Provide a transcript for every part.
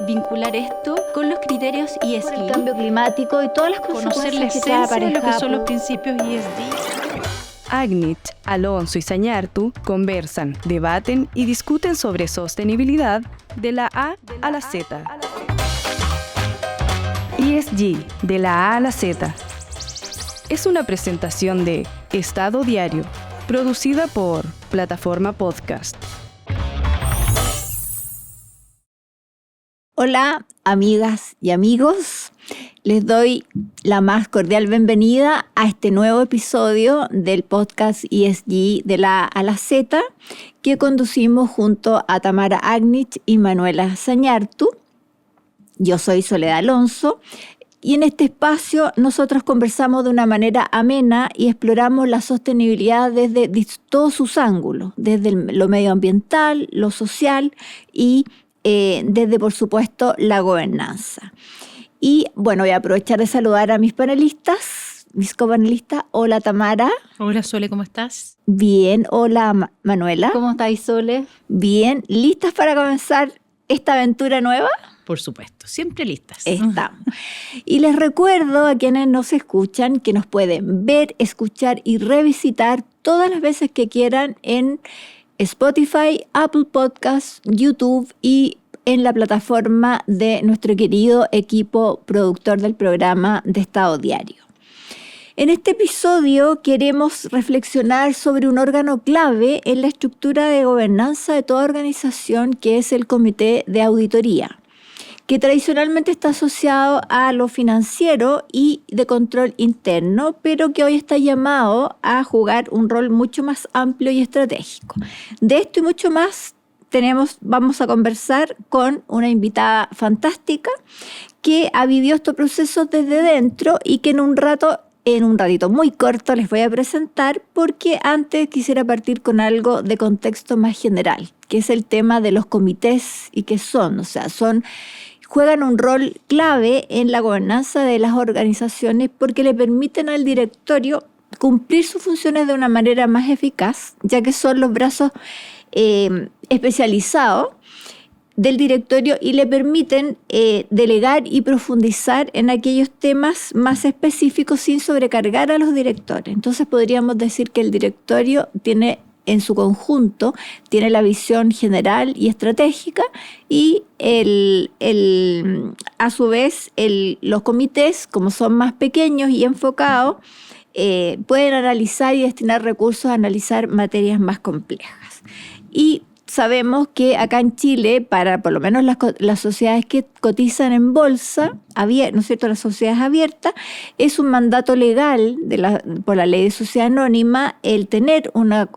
vincular esto con los criterios ESG. El cambio climático y todas las conocer la consecuencias que trae esencia de lo que aparejado. son los principios ESG. Agnich, Alonso y Sañartu conversan, debaten y discuten sobre sostenibilidad de la A a la Z. ESG, de la A a la Z. Es una presentación de Estado Diario, producida por Plataforma Podcast. Hola, amigas y amigos. Les doy la más cordial bienvenida a este nuevo episodio del podcast ESG de la A a la Z que conducimos junto a Tamara Agnich y Manuela Sañartu. Yo soy Soledad Alonso y en este espacio nosotros conversamos de una manera amena y exploramos la sostenibilidad desde todos sus ángulos, desde lo medioambiental, lo social y desde, por supuesto, la gobernanza. Y bueno, voy a aprovechar de saludar a mis panelistas, mis copanelistas. Hola, Tamara. Hola, Sole, ¿cómo estás? Bien. Hola, Manuela. ¿Cómo estáis, Sole? Bien. ¿Listas para comenzar esta aventura nueva? Por supuesto, siempre listas. Estamos. Y les recuerdo a quienes nos escuchan que nos pueden ver, escuchar y revisitar todas las veces que quieran en Spotify, Apple Podcasts, YouTube y en la plataforma de nuestro querido equipo productor del programa de Estado Diario. En este episodio queremos reflexionar sobre un órgano clave en la estructura de gobernanza de toda organización, que es el Comité de Auditoría, que tradicionalmente está asociado a lo financiero y de control interno, pero que hoy está llamado a jugar un rol mucho más amplio y estratégico. De esto y mucho más vamos a conversar con una invitada fantástica que ha vivido estos procesos desde dentro y que en un ratito muy corto les voy a presentar, porque antes quisiera partir con algo de contexto más general, que es el tema de los comités y qué son. Juegan un rol clave en la gobernanza de las organizaciones porque le permiten al directorio cumplir sus funciones de una manera más eficaz, ya que son los brazos especializados del directorio y le permiten delegar y profundizar en aquellos temas más específicos sin sobrecargar a los directores. Entonces podríamos decir que el directorio tiene en su conjunto, tiene la visión general y estratégica y a su vez los comités, como son más pequeños y enfocados, pueden analizar y destinar recursos a analizar materias más complejas. Y sabemos que acá en Chile, para por lo menos las sociedades que cotizan en bolsa, ¿no es cierto?, las sociedades abiertas, es un mandato legal por la ley de sociedad anónima el tener una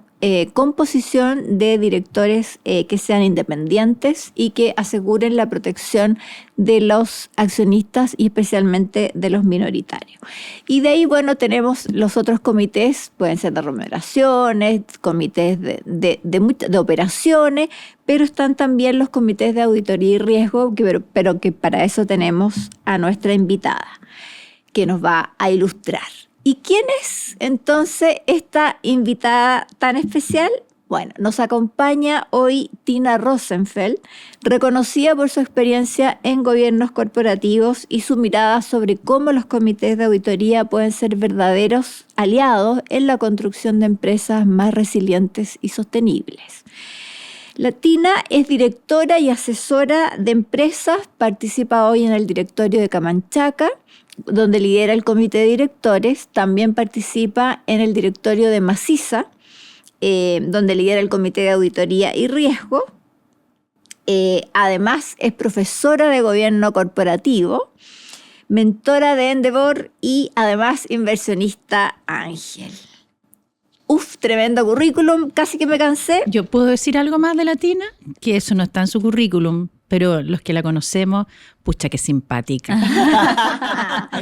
composición de directores que sean independientes y que aseguren la protección de los accionistas y especialmente de los minoritarios. Y de ahí, bueno, tenemos los otros comités, pueden ser de remuneraciones, comités de operaciones, pero están también los comités de auditoría y riesgo, pero que para eso tenemos a nuestra invitada, que nos va a ilustrar. ¿Y quién es entonces esta invitada tan especial? Bueno, nos acompaña hoy Tina Rosenfeld, reconocida por su experiencia en gobiernos corporativos y su mirada sobre cómo los comités de auditoría pueden ser verdaderos aliados en la construcción de empresas más resilientes y sostenibles. La Tina es directora y asesora de empresas, participa hoy en el directorio de Camanchaca, donde lidera el comité de directores. También participa en el directorio de Macisa, donde lidera el comité de auditoría y riesgo. Además, es profesora de gobierno corporativo, mentora de Endeavor y además inversionista ángel. Tremendo currículum, casi que me cansé. ¿Yo puedo decir algo más de la Tina? Que eso no está en su currículum, pero los que la conocemos, pucha, que simpática.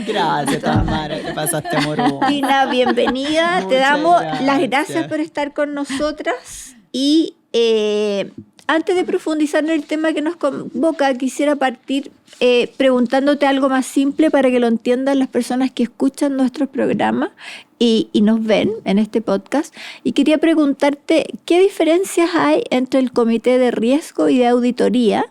Gracias, Tamara, te pasaste morbo. Tina, bienvenida. Te damos las gracias por estar con nosotras. Y antes de profundizar en el tema que nos convoca, quisiera partir preguntándote algo más simple para que lo entiendan las personas que escuchan nuestros programas y nos ven en este podcast. Y quería preguntarte, ¿qué diferencias hay entre el comité de riesgo y de auditoría?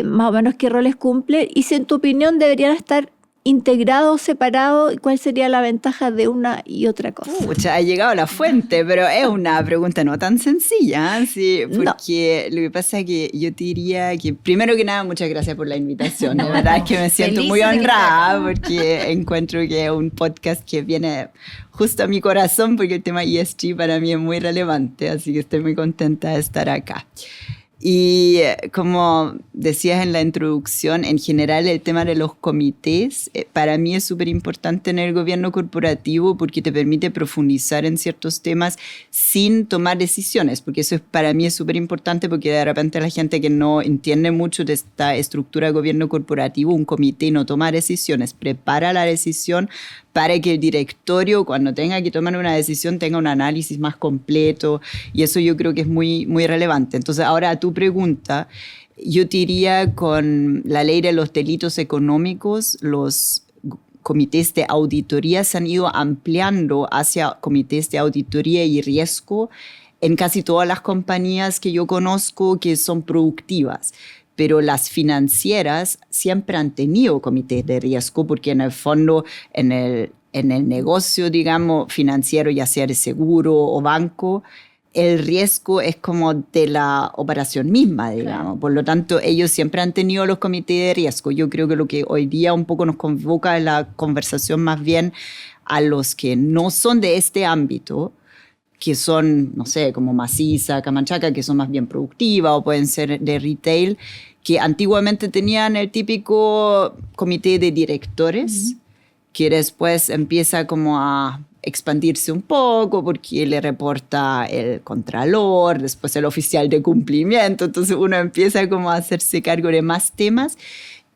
más o menos qué roles cumple y si en tu opinión deberían estar integrados, separados, ¿cuál sería la ventaja de una y otra cosa? Pucha, ha llegado a la fuente, pero es una pregunta no tan sencilla, ¿sí? Porque lo que pasa es que yo te diría que, primero que nada, muchas gracias por la invitación. De verdad es que me siento Feliz muy de que honrada porque encuentro que es un podcast que viene justo a mi corazón porque el tema ESG para mí es muy relevante, así que estoy muy contenta de estar acá. Y como decías en la introducción, en general el tema de los comités para mí es súper importante en el gobierno corporativo porque te permite profundizar en ciertos temas sin tomar decisiones, porque eso para mí es súper importante porque de repente la gente que no entiende mucho de esta estructura de gobierno corporativo, un comité no toma decisiones, prepara la decisión para que el directorio cuando tenga que tomar una decisión tenga un análisis más completo y eso yo creo que es muy, muy relevante. Entonces ahora a tu pregunta, yo te diría con la ley de los delitos económicos, los comités de auditoría se han ido ampliando hacia comités de auditoría y riesgo en casi todas las compañías que yo conozco que son productivas. Pero las financieras siempre han tenido comités de riesgo porque en el fondo, en el negocio, digamos, financiero, ya sea de seguro o banco, el riesgo es como de la operación misma, digamos. Claro. Por lo tanto, ellos siempre han tenido los comités de riesgo. Yo creo que lo que hoy día un poco nos convoca en la conversación más bien a los que no son de este ámbito, que son, no sé, como Maciza, Camanchaca, que son más bien productivas o pueden ser de retail, que antiguamente tenían el típico comité de directores, que después empieza como a expandirse un poco porque le reporta el contralor, después el oficial de cumplimiento, entonces uno empieza como a hacerse cargo de más temas.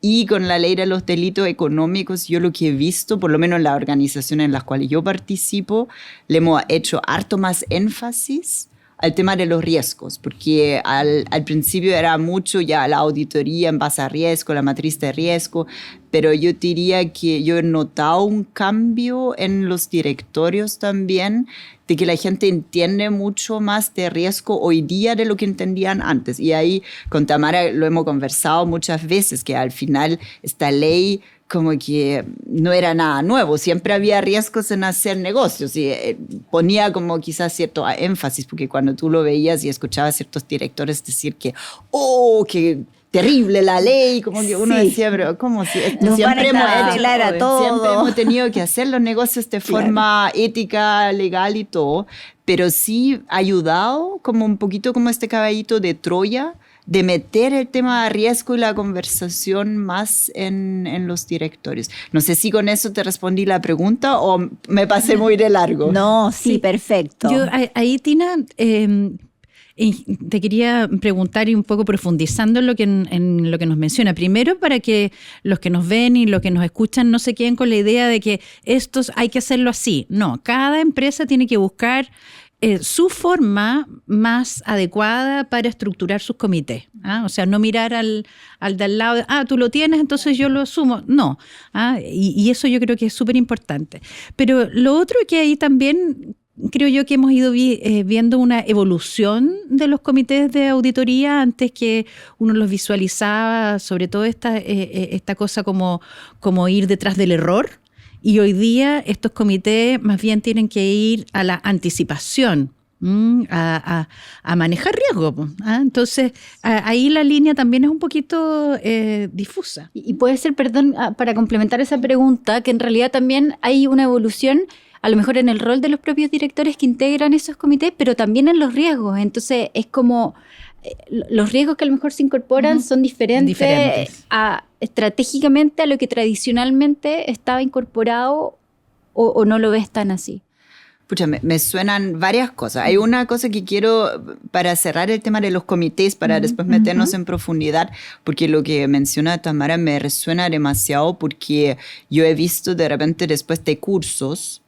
Y con la ley de los delitos económicos, yo lo que he visto, por lo menos en las organizaciones en las cuales yo participo, le hemos hecho harto más énfasis al tema de los riesgos, porque al principio era mucho ya la auditoría en base a riesgo, la matriz de riesgo, pero yo diría que yo he notado un cambio en los directorios también, de que la gente entiende mucho más de riesgo hoy día de lo que entendían antes. Y ahí con Tamara lo hemos conversado muchas veces, que al final esta ley como que no era nada nuevo, siempre había riesgos en hacer negocios y ponía como quizás cierto énfasis, porque cuando tú lo veías y escuchabas a ciertos directores decir que, oh, qué terrible la ley, como que uno decía, pero ¿cómo si siempre hemos tenido que hacer los negocios de forma ética, legal y todo, pero sí ha ayudado como un poquito como este caballito de Troya, de meter el tema de riesgo y la conversación más en los directorios. No sé si con eso te respondí la pregunta o me pasé muy de largo. No, sí, perfecto. Yo ahí, Tina, te quería preguntar y un poco profundizando en lo que nos menciona. Primero, para que los que nos ven y los que nos escuchan no se queden con la idea de que estos hay que hacerlo así. No, cada empresa tiene que buscar su forma más adecuada para estructurar sus comités. O sea, no mirar al de al lado, tú lo tienes, entonces yo lo asumo. No. Y eso yo creo que es súper importante. Pero lo otro que ahí también creo yo que hemos ido viendo una evolución de los comités de auditoría antes que uno los visualizaba, sobre todo esta cosa como ir detrás del error. Y hoy día estos comités más bien tienen que ir a la anticipación, a manejar riesgo. Entonces, ahí la línea también es un poquito difusa. Y puede ser, perdón, para complementar esa pregunta, que en realidad también hay una evolución, a lo mejor en el rol de los propios directores que integran esos comités, pero también en los riesgos. Entonces, es como los riesgos que a lo mejor se incorporan son diferentes. Estratégicamente a lo que tradicionalmente estaba incorporado o no lo ves tan así. Pucha, me suenan varias cosas. Hay una cosa que quiero, para cerrar el tema de los comités, para después meternos en profundidad, porque lo que menciona Tamara me resuena demasiado, porque yo he visto de repente después de cursos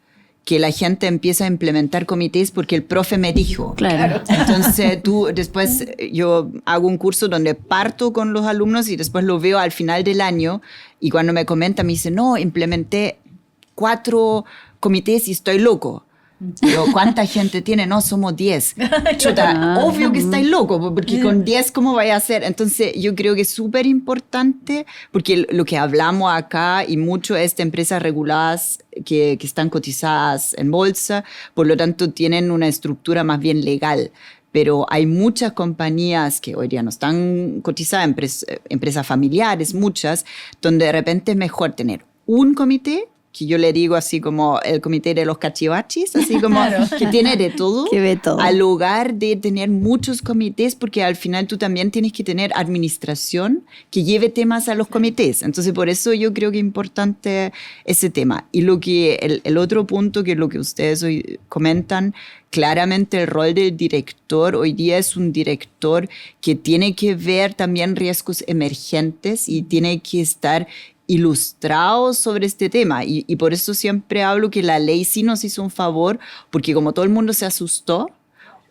que la gente empieza a implementar comités porque el profe me dijo. Claro. Entonces después yo hago un curso donde parto con los alumnos y después lo veo al final del año y cuando me comenta me dice, no, implementé 4 comités y estoy loco. Pero ¿cuánta gente tiene? No, somos 10. Chuta, obvio que estáis locos, porque con 10, ¿cómo vais a hacer? Entonces, yo creo que es súper importante, porque lo que hablamos acá y mucho es de empresas reguladas que están cotizadas en bolsa, por lo tanto, tienen una estructura más bien legal. Pero hay muchas compañías que hoy día no están cotizadas, empresas familiares, muchas, donde de repente es mejor tener un comité, que yo le digo así como el comité de los cachivachis, así como que tiene de todo, que ve todo, al lugar de tener muchos comités, porque al final tú también tienes que tener administración que lleve temas a los comités. Entonces, por eso yo creo que es importante ese tema. Y el otro punto, que es lo que ustedes hoy comentan, claramente el rol del director hoy día es un director que tiene que ver también riesgos emergentes y tiene que estar ilustrados sobre este tema y por eso siempre hablo que la ley sí nos hizo un favor, porque como todo el mundo se asustó,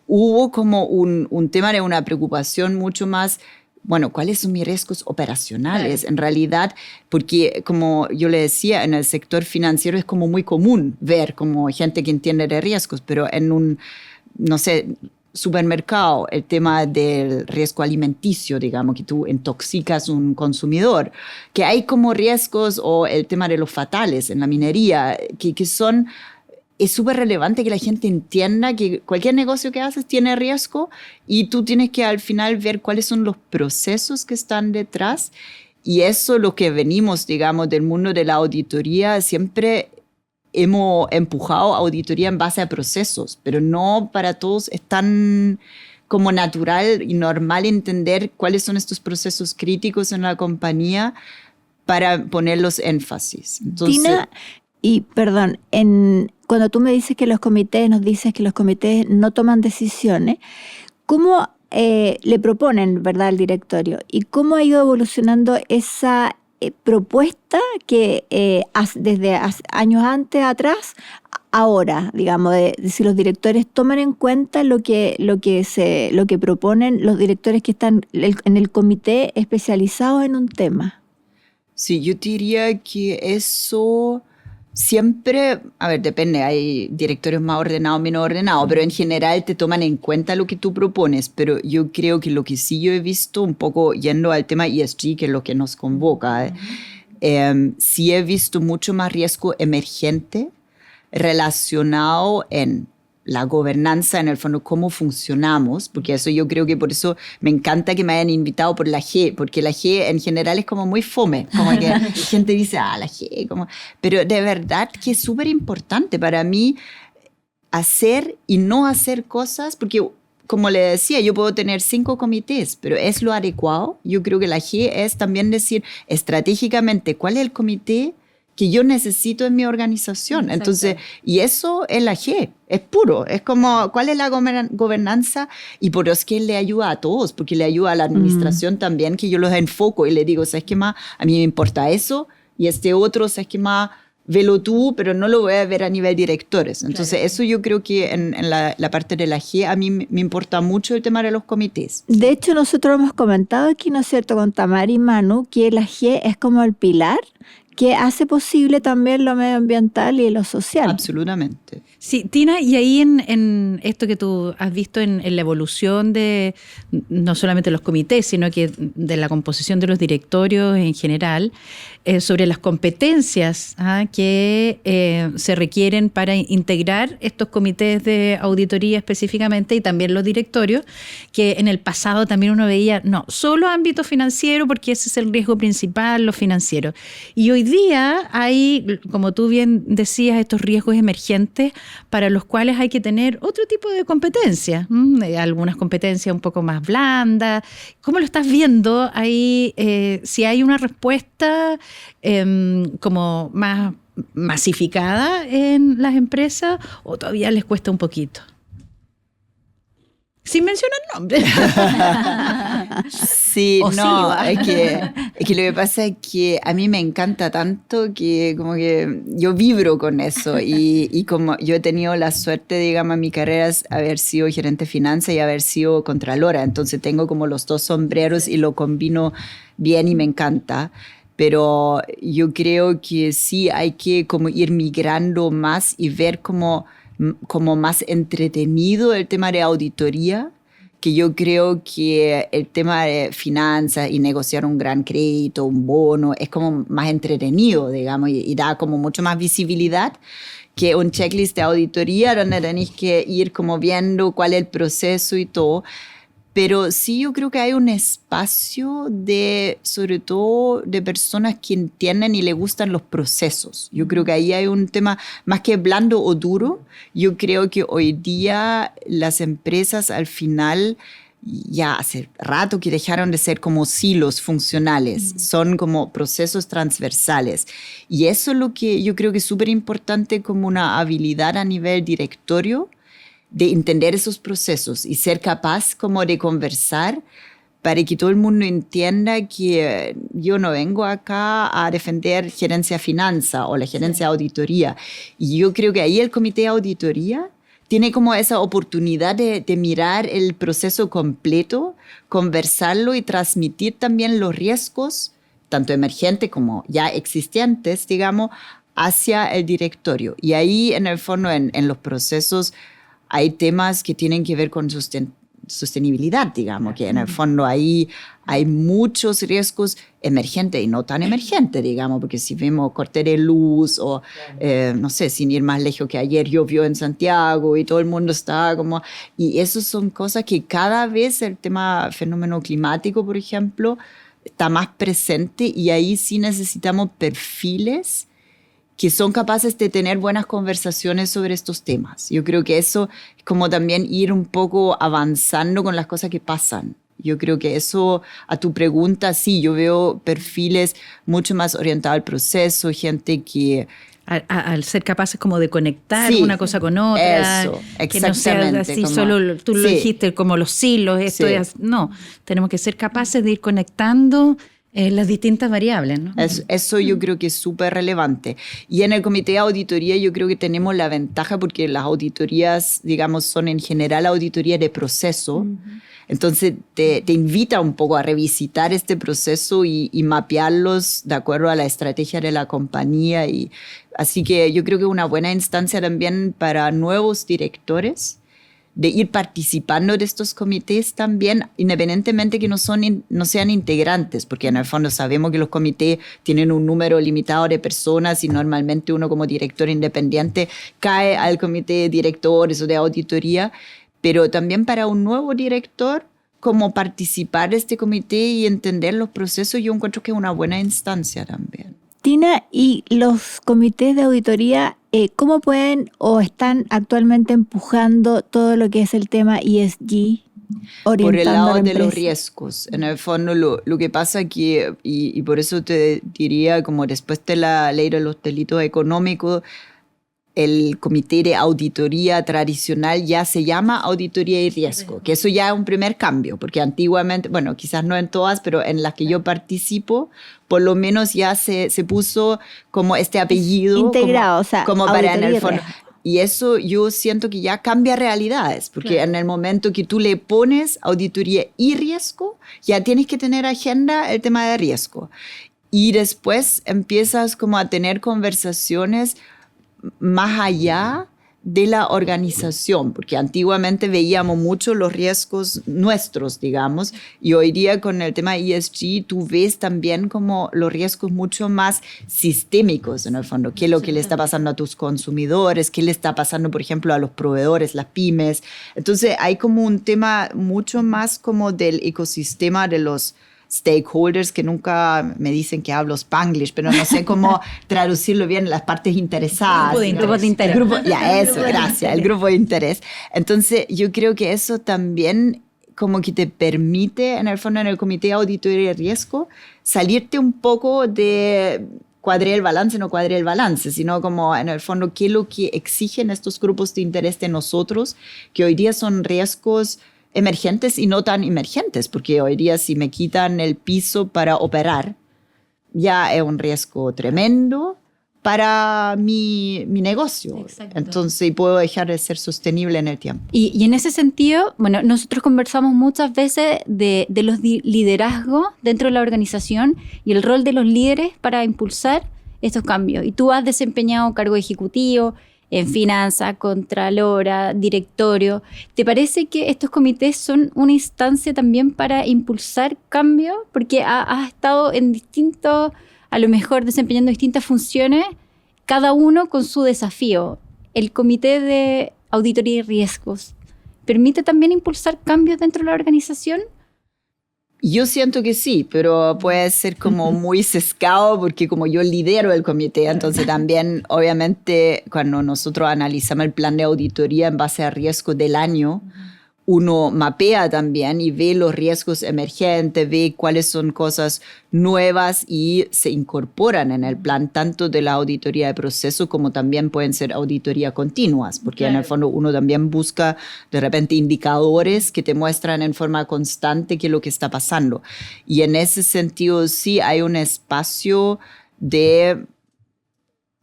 hubo como un tema de una preocupación mucho más, bueno, ¿cuáles son mis riesgos operacionales? En realidad, porque como yo le decía, en el sector financiero es como muy común ver como gente que entiende de riesgos, pero en un, no sé, supermercado, el tema del riesgo alimenticio, digamos, que tú intoxicas un consumidor, que hay como riesgos, o el tema de los fatales en la minería, que son, es súper relevante que la gente entienda que cualquier negocio que haces tiene riesgo y tú tienes que al final ver cuáles son los procesos que están detrás. Y eso, lo que venimos, digamos, del mundo de la auditoría, siempre hemos empujado auditoría en base a procesos, pero no para todos es tan como natural y normal entender cuáles son estos procesos críticos en la compañía para poner los énfasis. Entonces, Tina, y perdón, cuando tú me dices que los comités, nos dices que los comités no toman decisiones, ¿cómo le proponen, verdad, al directorio? ¿Y cómo ha ido evolucionando esa propuesta que desde años antes atrás, ahora, digamos, de si los directores toman en cuenta lo que proponen los directores que están en el comité especializado en un tema? Sí, yo diría que eso siempre, a ver, depende, hay directorios más ordenados, menos ordenados, pero en general te toman en cuenta lo que tú propones, pero yo creo que lo que sí yo he visto, un poco yendo al tema ESG, que es lo que nos convoca, sí he visto mucho más riesgo emergente relacionado en la gobernanza, en el fondo, cómo funcionamos, porque eso yo creo que por eso me encanta que me hayan invitado por la G, porque la G en general es como muy fome, como que la gente dice, la G, como, pero de verdad que es súper importante para mí hacer y no hacer cosas, porque como le decía, yo puedo tener 5 comités, pero ¿es lo adecuado? Yo creo que la G es también decir estratégicamente cuál es el comité que yo necesito en mi organización. Exacto. Entonces, y eso es la G, es puro, es como cuál es la gobernanza, y por eso es que le ayuda a todos, porque le ayuda a la administración también, que yo los enfoco y le digo, ¿sabes qué más? A mí me importa eso, y este otro, ¿sabes qué más? Velo tú, pero no lo voy a ver a nivel directores. Entonces, claro, eso yo creo que en la parte de la G, a mí me importa mucho el tema de los comités. De hecho, nosotros hemos comentado aquí, ¿no es cierto?, con Tamara y Manu, que la G es como el pilar que hace posible también lo medioambiental y lo social. Absolutamente. Sí, Tina, y ahí en esto que tú has visto en la evolución de no solamente los comités, sino que de la composición de los directorios en general, sobre las competencias que se requieren para integrar estos comités de auditoría específicamente, y también los directorios, que en el pasado también uno veía, no, solo ámbito financiero, porque ese es el riesgo principal, lo financiero. Y hoy día hay, como tú bien decías, estos riesgos emergentes para los cuales hay que tener otro tipo de competencias, algunas competencias un poco más blandas. ¿Cómo lo estás viendo ahí? Si hay una respuesta como más masificada en las empresas, o todavía les cuesta un poquito. Sin mencionar nombres. Sí, o no, sí, es que lo que pasa es que a mí me encanta tanto que como que yo vibro con eso, y como yo he tenido la suerte, digamos, en mi carrera es haber sido gerente de finanzas y haber sido contralora, entonces tengo como los dos sombreros y lo combino bien y me encanta. Pero yo creo que sí hay que como ir migrando más y ver como como más entretenido el tema de auditoría, que yo creo que el tema de finanzas y negociar un gran crédito, un bono, es como más entretenido, digamos, y da como mucho más visibilidad que un checklist de auditoría donde tenéis que ir como viendo cuál es el proceso y todo. Pero sí yo creo que hay un espacio sobre todo de personas que entienden y les gustan los procesos. Yo creo que ahí hay un tema más que blando o duro. Yo creo que hoy día las empresas al final ya hace rato que dejaron de ser como silos funcionales, son como procesos transversales. Y eso es lo que yo creo que es súper importante como una habilidad a nivel directorio, de entender esos procesos y ser capaz como de conversar para que todo el mundo entienda que yo no vengo acá a defender gerencia finanza o la gerencia de auditoría. Y yo creo que ahí el comité de auditoría tiene como esa oportunidad de mirar el proceso completo, conversarlo y transmitir también los riesgos, tanto emergentes como ya existentes, digamos, hacia el directorio. Y ahí, en el fondo, en los procesos, hay temas que tienen que ver con sostenibilidad, digamos, que en el fondo ahí hay muchos riesgos emergentes y no tan emergentes, digamos, porque si vemos corte de luz o, no sé, sin ir más lejos que ayer llovió en Santiago y todo el mundo está como... Y esas son cosas que cada vez el tema fenómeno climático, por ejemplo, está más presente y ahí sí necesitamos perfiles que son capaces de tener buenas conversaciones sobre estos temas. Yo creo que eso es como también ir un poco avanzando con las cosas que pasan. Yo creo que eso, a tu pregunta, sí, yo veo perfiles mucho más orientados al proceso, gente que... Al ser capaces como de conectar Sí, una cosa con otra. eso, que no sea exactamente, así, como- solo tú lo sí. dijiste, como los silos, esto Sí. no, tenemos que ser capaces de ir conectando las distintas variables, ¿no? Eso yo creo que es súper relevante. Y en el comité de auditoría yo creo que tenemos la ventaja porque las auditorías, digamos, son en general auditorías de proceso. Entonces te invita un poco a revisitar este proceso y mapearlos de acuerdo a la estrategia de la compañía. Así que yo creo que es una buena instancia también para nuevos directores de ir participando de estos comités también, independientemente que no sean integrantes, porque en el fondo sabemos que los comités tienen un número limitado de personas y normalmente uno como director independiente cae al comité de directores o de auditoría, pero también para un nuevo director, como participar de este comité y entender los procesos, yo encuentro que es una buena instancia también. Tina, ¿y los comités de auditoría cómo pueden o están actualmente empujando todo lo que es el tema ESG? Por el orientando a lado la de los empresa? riesgos. En el fondo, lo que pasa que, y por eso te diría, como después de la ley de los delitos económicos, el comité de auditoría tradicional ya se llama auditoría y riesgo, que eso ya es un primer cambio, porque antiguamente, bueno, quizás no en todas, pero en las que yo participo, por lo menos ya se puso como este apellido. Integrado, como, o sea, como para en auditoría el y fondo. riesgo. Y eso yo siento que ya cambia realidades, porque Claro. en el momento que tú le pones auditoría y riesgo, ya tienes que tener agenda el tema de riesgo. Y después empiezas como a tener conversaciones más allá de la organización, porque antiguamente veíamos mucho los riesgos nuestros, digamos, y hoy día con el tema ESG tú ves también como los riesgos mucho más sistémicos en el fondo, qué es lo que le está pasando a tus consumidores, qué le está pasando, por ejemplo, a los proveedores, las pymes. Entonces hay como un tema mucho más como del ecosistema de los stakeholders, que nunca me dicen que hablo Spanglish, pero no sé cómo traducirlo bien, las partes interesadas. Grupo de interés. Ya, eso, gracias, el grupo de interés. Entonces, yo creo que eso también como que te permite, en el fondo, en el comité de auditoría y riesgo, salirte un poco de cuadré el balance, no cuadré el balance, sino como en el fondo qué es lo que exigen estos grupos de interés de nosotros, que hoy día son riesgos emergentes y no tan emergentes, porque hoy día si me quitan el piso para operar, ya es un riesgo tremendo para mi negocio. Exacto. Entonces puedo dejar de ser sostenible en el tiempo. Y en ese sentido, bueno, nosotros conversamos muchas veces de los liderazgos dentro de la organización y el rol de los líderes para impulsar estos cambios. Y tú has desempeñado cargo ejecutivo en finanzas, contralora, directorio. ¿Te parece que estos comités son una instancia también para impulsar cambios? Porque has estado en distintos, a lo mejor desempeñando distintas funciones, cada uno con su desafío. El comité de auditoría y riesgos, ¿permite también impulsar cambios dentro de la organización? Yo siento que sí, pero puede ser como muy sesgado porque como yo lidero el comité, entonces también obviamente cuando nosotros analizamos el plan de auditoría en base a riesgo del año, uno mapea también y ve los riesgos emergentes, ve cuáles son cosas nuevas y se incorporan en el plan tanto de la auditoría de proceso como también pueden ser auditorías continuas, porque en el fondo uno también busca de repente indicadores que te muestran en forma constante qué es lo que está pasando. Y en ese sentido sí hay un espacio de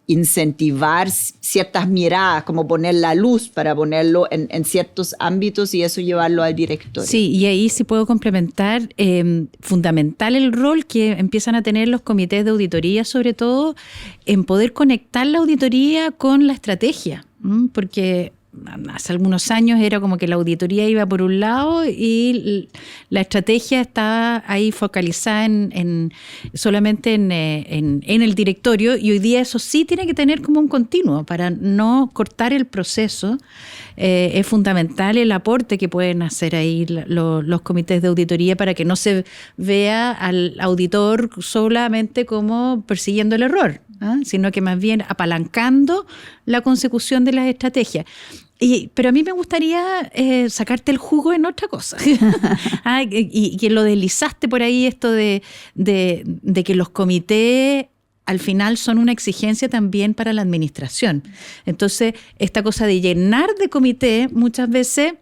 incentivar ciertas miradas, como poner la luz para ponerlo en ciertos ámbitos y eso llevarlo al directorio. Sí, y ahí sí puedo complementar, fundamental el rol que empiezan a tener los comités de auditoría, sobre todo en poder conectar la auditoría con la estrategia, porque hace algunos años era como que la auditoría iba por un lado y la estrategia estaba ahí focalizada solamente en el directorio, y hoy día eso sí tiene que tener como un continuo para no cortar el proceso. Es fundamental el aporte que pueden hacer ahí los comités de auditoría para que no se vea al auditor solamente como persiguiendo el error, sino que más bien apalancando la consecución de las estrategias. Pero a mí me gustaría sacarte el jugo en otra cosa. Y que lo deslizaste por ahí, esto de que los comités al final son una exigencia también para la administración. Entonces, esta cosa de llenar de comité muchas veces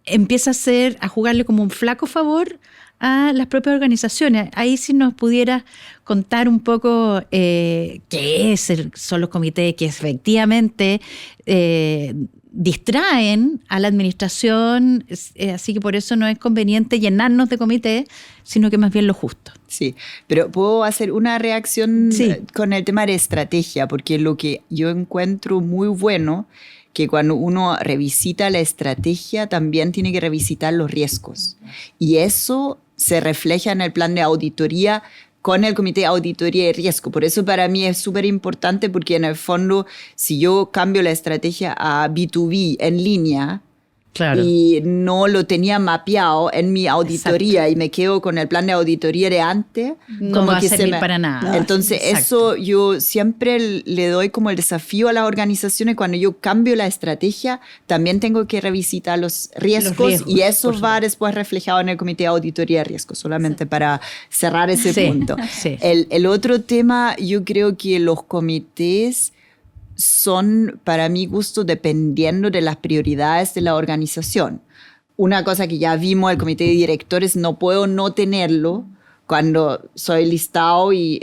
empieza a jugarle como un flaco favor a las propias organizaciones. Ahí si nos pudieras contar un poco qué son los comités que efectivamente distraen a la administración, así que por eso no es conveniente llenarnos de comité, sino que más bien lo justo. Sí, pero puedo hacer una reacción con el tema de estrategia, porque lo que yo encuentro muy bueno que cuando uno revisita la estrategia también tiene que revisitar los riesgos. Y eso se refleja en el plan de auditoría con el comité de auditoría y riesgo. Por eso para mí es súper importante porque en el fondo si yo cambio la estrategia a B2B en línea, claro, y no lo tenía mapeado en mi auditoría, exacto, y me quedo con el plan de auditoría de antes, no va a servir para nada. Entonces eso yo siempre le doy como el desafío a las organizaciones. Cuando yo cambio la estrategia también tengo que revisitar los riesgos y eso va después reflejado en el comité de auditoría de riesgo, solamente para cerrar ese punto. Sí. El otro tema, yo creo que los comités son, para mi gusto, dependiendo de las prioridades de la organización. Una cosa que ya vimos, el comité de directores, no puedo no tenerlo cuando soy listado y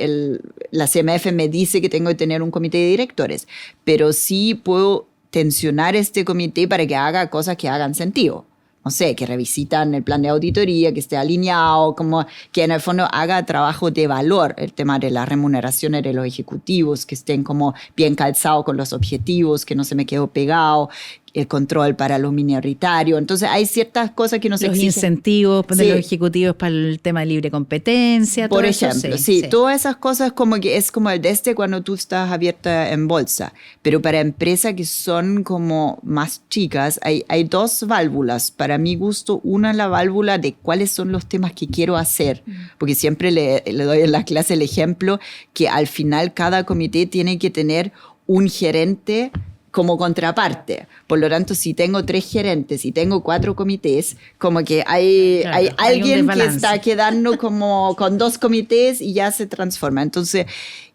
la CMF me dice que tengo que tener un comité de directores, pero sí puedo tensionar este comité para que haga cosas que hagan sentido. No sé, que revisitan el plan de auditoría, que esté alineado, como que en el fondo haga trabajo de valor, el tema de las remuneraciones de los ejecutivos, que estén como bien calzados con los objetivos, que no se me quede pegado, el control para los minoritarios. Entonces hay ciertas cosas que nos exigen. Los incentivos de los ejecutivos para el tema de libre competencia. Por ejemplo, sí, todas esas cosas como que es como el desde cuando tú estás abierta en bolsa. Pero para empresas que son como más chicas, hay dos válvulas. Para mi gusto, una es la válvula de cuáles son los temas que quiero hacer. Porque siempre le doy en la clase el ejemplo que al final cada comité tiene que tener un gerente como contraparte. Por lo tanto, si tengo 3 gerentes y tengo 4 comités, como que hay alguien que está quedando como con 2 comités y ya se transforma. Entonces,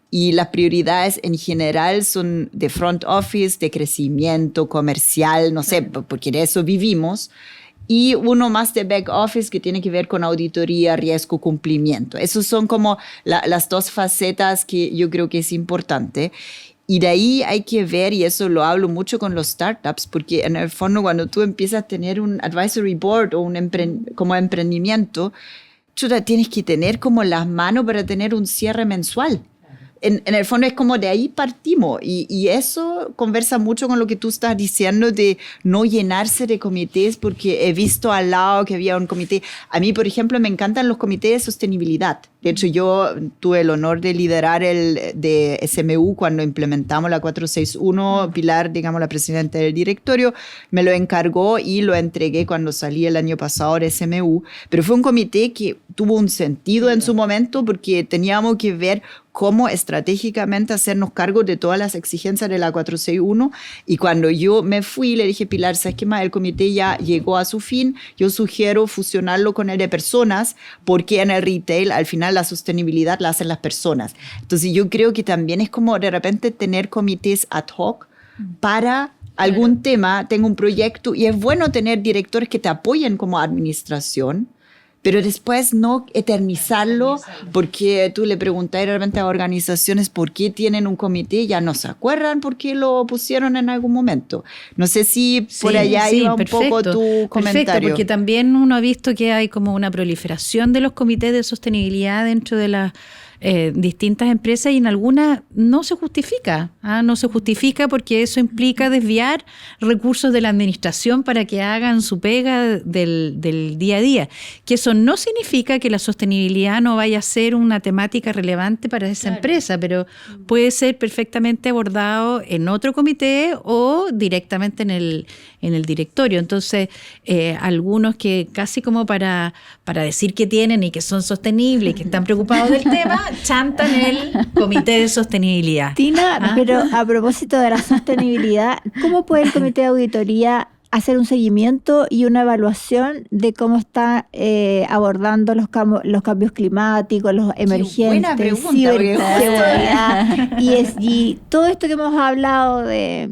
y las prioridades en general son de front office, de crecimiento comercial, no sé, porque de eso vivimos. Y uno más de back office que tiene que ver con auditoría, riesgo, cumplimiento. Esos son como las 2 facetas que yo creo que es importante. Y de ahí hay que ver, y eso lo hablo mucho con los startups, porque en el fondo cuando tú empiezas a tener un advisory board o como emprendimiento, tú tienes que tener como las manos para tener un cierre mensual. en el fondo es como de ahí partimos y eso conversa mucho con lo que tú estás diciendo de no llenarse de comités, porque he visto al lado que había un comité. A mí, por ejemplo, me encantan los comités de sostenibilidad. De hecho, yo tuve el honor de liderar el de SMU cuando implementamos la 461. Pilar, digamos, la presidenta del directorio, me lo encargó y lo entregué cuando salí el año pasado de SMU. Pero fue un comité que tuvo un sentido en su momento porque teníamos que ver cómo estratégicamente hacernos cargo de todas las exigencias de la 461. Y cuando yo me fui, le dije, Pilar, ¿sabes qué más? El comité ya llegó a su fin. Yo sugiero fusionarlo con el de personas, porque en el retail, al final, la sostenibilidad la hacen las personas. Entonces, yo creo que también es como de repente tener comités ad hoc para algún tema. Tengo un proyecto y es bueno tener directores que te apoyen como administración, pero después no eternizarlo, porque tú le preguntas de repente a organizaciones por qué tienen un comité, ya no se acuerdan por qué lo pusieron en algún momento. No sé si por allá iba un poco tu comentario. Perfecto, porque también uno ha visto que hay como una proliferación de los comités de sostenibilidad dentro de las distintas empresas y en algunas no se justifica. No se justifica porque eso implica desviar recursos de la administración para que hagan su pega del día a día. Que eso no significa que la sostenibilidad no vaya a ser una temática relevante para esa empresa, pero puede ser perfectamente abordado en otro comité o directamente en el directorio. Entonces, algunos que casi como para decir que tienen y que son sostenibles y que están preocupados del tema, chantan el comité de sostenibilidad. Tina, pero a propósito de la sostenibilidad, ¿cómo puede el comité de auditoría hacer un seguimiento y una evaluación de cómo está abordando los cambios climáticos, los emergentes, buena pregunta, ciberseguridad, ESG, todo esto que hemos hablado de...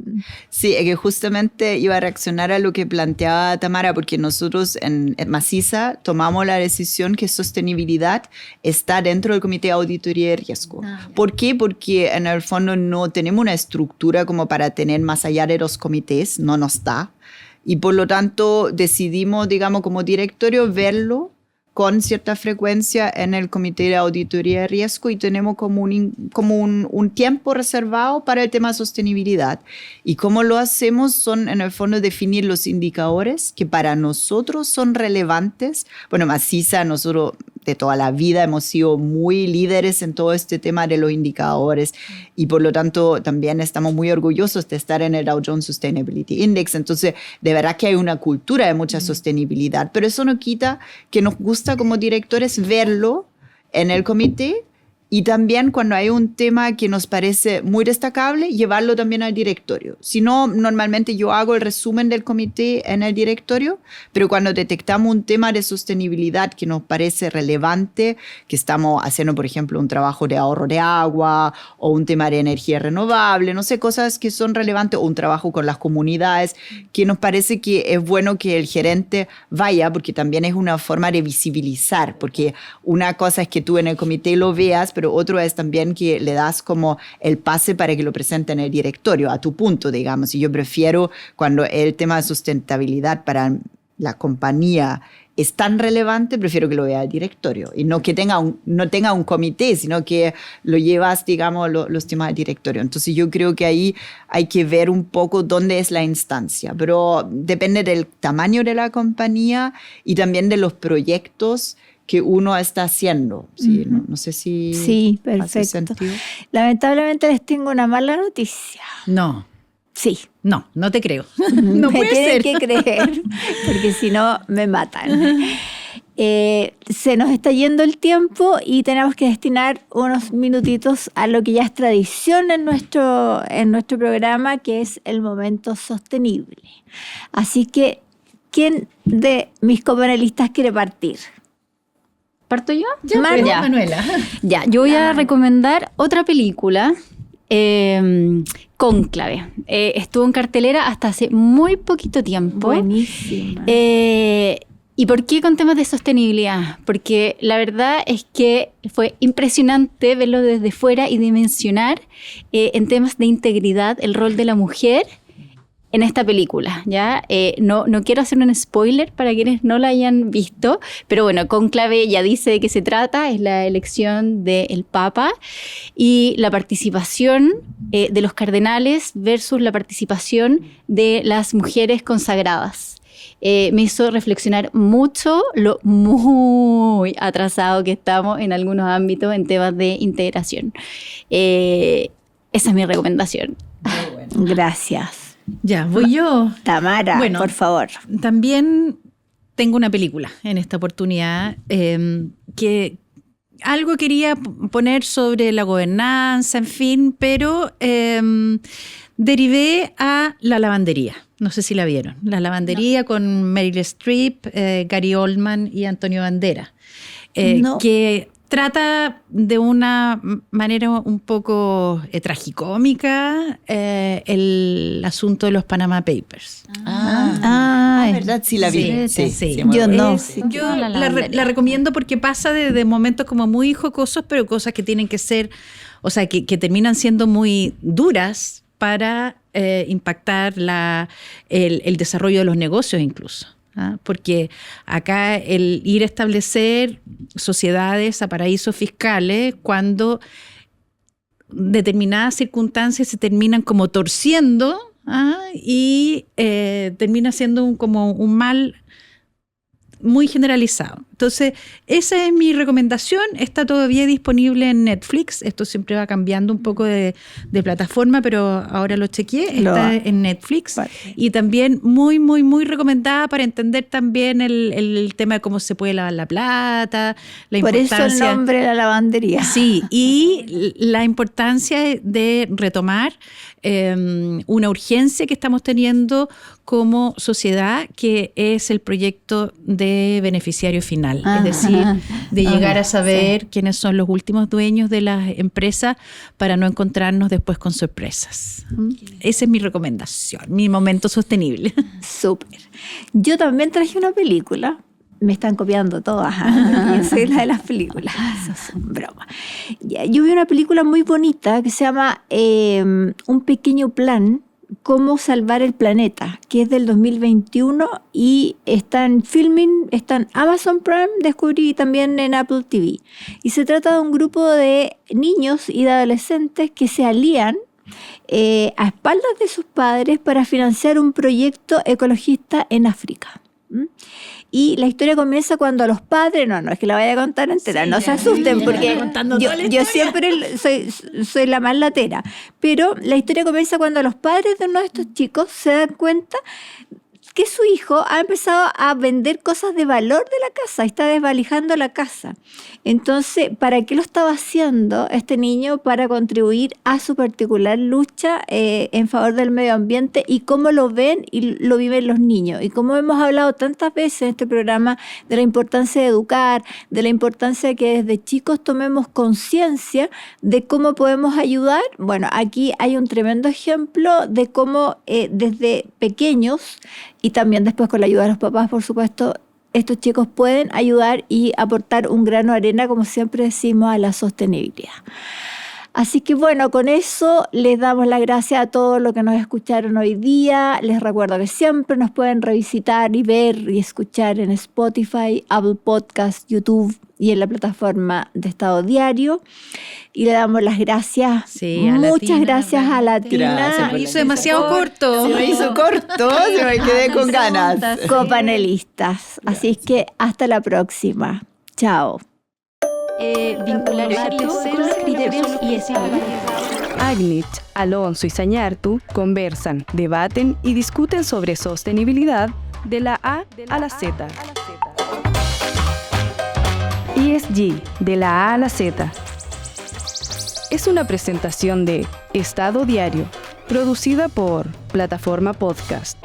Sí, es que justamente iba a reaccionar a lo que planteaba Tamara, porque nosotros en Macisa tomamos la decisión que sostenibilidad está dentro del Comité de Auditoría de Riesgo. ¿Por qué? Porque en el fondo no tenemos una estructura como para tener más allá de los comités, no nos da. Y por lo tanto decidimos, digamos, como directorio verlo con cierta frecuencia en el Comité de Auditoría de Riesgo y tenemos como un tiempo reservado para el tema de sostenibilidad. Y cómo lo hacemos son, en el fondo, definir los indicadores que para nosotros son relevantes. Bueno, Macisa, nosotros de toda la vida hemos sido muy líderes en todo este tema de los indicadores y por lo tanto también estamos muy orgullosos de estar en el Dow Jones Sustainability Index. Entonces, de verdad que hay una cultura de mucha sostenibilidad, pero eso no quita que nos gusta como directores verlo en el comité y también cuando hay un tema que nos parece muy destacable, llevarlo también al directorio. Si no, normalmente yo hago el resumen del comité en el directorio, pero cuando detectamos un tema de sostenibilidad que nos parece relevante, que estamos haciendo, por ejemplo, un trabajo de ahorro de agua o un tema de energía renovable, no sé, cosas que son relevantes, o un trabajo con las comunidades, que nos parece que es bueno que el gerente vaya, porque también es una forma de visibilizar, porque una cosa es que tú en el comité lo veas, pero otro es también que le das como el pase para que lo presente en el directorio, a tu punto, digamos. Y yo prefiero cuando el tema de sustentabilidad para la compañía es tan relevante, prefiero que lo vea el directorio y no que no tenga un comité, sino que lo llevas, digamos, los temas del directorio. Entonces yo creo que ahí hay que ver un poco dónde es la instancia, pero depende del tamaño de la compañía y también de los proyectos que uno está haciendo. Sí, no sé si sí, hace perfecto. sentido. Lamentablemente les tengo una mala noticia. No. Sí. No te creo. No me puede tienen ser. que creer, porque si no me matan. Se nos está yendo el tiempo y tenemos que destinar unos minutitos a lo que ya es tradición en nuestro programa, que es el momento sostenible. Así que, ¿quién de mis copanelistas quiere partir? ¿Parto yo? Ya, Manu. pues, Manuela. Ya, yo voy a recomendar otra película, Cónclave. Estuvo en cartelera hasta hace muy poquito tiempo. Buenísima. ¿Y por qué con temas de sostenibilidad? Porque la verdad es que fue impresionante verlo desde fuera y dimensionar en temas de integridad el rol de la mujer en esta película, ¿ya? No quiero hacer un spoiler para quienes no la hayan visto, pero bueno, Cónclave ya dice de qué se trata, es la elección del Papa y la participación de los cardenales versus la participación de las mujeres consagradas. Me hizo reflexionar mucho lo muy atrasado que estamos en algunos ámbitos en temas de integración. Esa es mi recomendación. Gracias. Ya, voy yo. Tamara, Bueno, por favor. También tengo una película en esta oportunidad que algo quería poner sobre la gobernanza, en fin, pero derivé a La Lavandería. No sé si la vieron. La Lavandería con Meryl Streep, Gary Oldman y Antonio Banderas. Que trata de una manera un poco tragicómica el asunto de los Panama Papers. ¿Verdad? Sí, la vi. Sí, yo no. Yo la recomiendo porque pasa de momentos como muy jocosos, pero cosas que tienen que ser, o sea, que terminan siendo muy duras para impactar el desarrollo de los negocios incluso. Porque acá el ir a establecer sociedades a paraísos fiscales cuando determinadas circunstancias se terminan como torciendo y termina siendo como un mal muy generalizado. Entonces, esa es mi recomendación. Está todavía disponible en Netflix. Esto siempre va cambiando un poco de plataforma, pero ahora lo chequeé. Está en Netflix. Vale. Y también muy, muy, muy recomendada para entender también el tema de cómo se puede lavar la plata, la importancia... Por eso el nombre de La Lavandería. Sí, y la importancia de retomar una urgencia que estamos teniendo como sociedad, que es el proyecto de beneficiario final. Es decir, de llegar a saber quiénes son los últimos dueños de las empresas para no encontrarnos después con sorpresas. Esa es mi recomendación, mi momento sostenible. Súper. Yo también traje una película. Me están copiando todas. Yo soy la de las películas. Eso es broma. Yo vi una película muy bonita que se llama Un pequeño plan, cómo salvar el planeta, que es del 2021 y está en Filmin, está en Amazon Prime, descubrí también en Apple TV. Y se trata de un grupo de niños y de adolescentes que se alían a espaldas de sus padres para financiar un proyecto ecologista en África. Y la historia comienza cuando los padres, no es que la vaya a contar entera, sí, no se asusten, porque yo siempre soy la más latera, pero la historia comienza cuando los padres de uno de estos chicos se dan cuenta que su hijo ha empezado a vender cosas de valor de la casa, está desvalijando la casa. Entonces, ¿para qué lo estaba haciendo este niño? Para contribuir a su particular lucha en favor del medio ambiente y cómo lo ven y lo viven los niños. Y como hemos hablado tantas veces en este programa de la importancia de educar, de la importancia de que desde chicos tomemos conciencia de cómo podemos ayudar. Bueno, aquí hay un tremendo ejemplo de cómo desde pequeños y también después con la ayuda de los papás, por supuesto, estos chicos pueden ayudar y aportar un grano de arena, como siempre decimos, a la sostenibilidad. Así que bueno, con eso les damos las gracias a todos los que nos escucharon hoy día. Les recuerdo que siempre nos pueden revisitar y ver y escuchar en Spotify, Apple Podcast, YouTube y en la plataforma de Estado Diario. Y le damos las gracias, muchas gracias a Latina. Se me hizo demasiado corto. Se me hizo corto, se me quedé con ganas. Copanelistas. Así es que hasta la próxima. Chao. Vincular con criterios y escala. Agnich, Alonso y Sañartu conversan, debaten y discuten sobre sostenibilidad de la A a la Z. ESG, de la A a la Z. Es una presentación de Estado Diario, producida por Plataforma Podcast.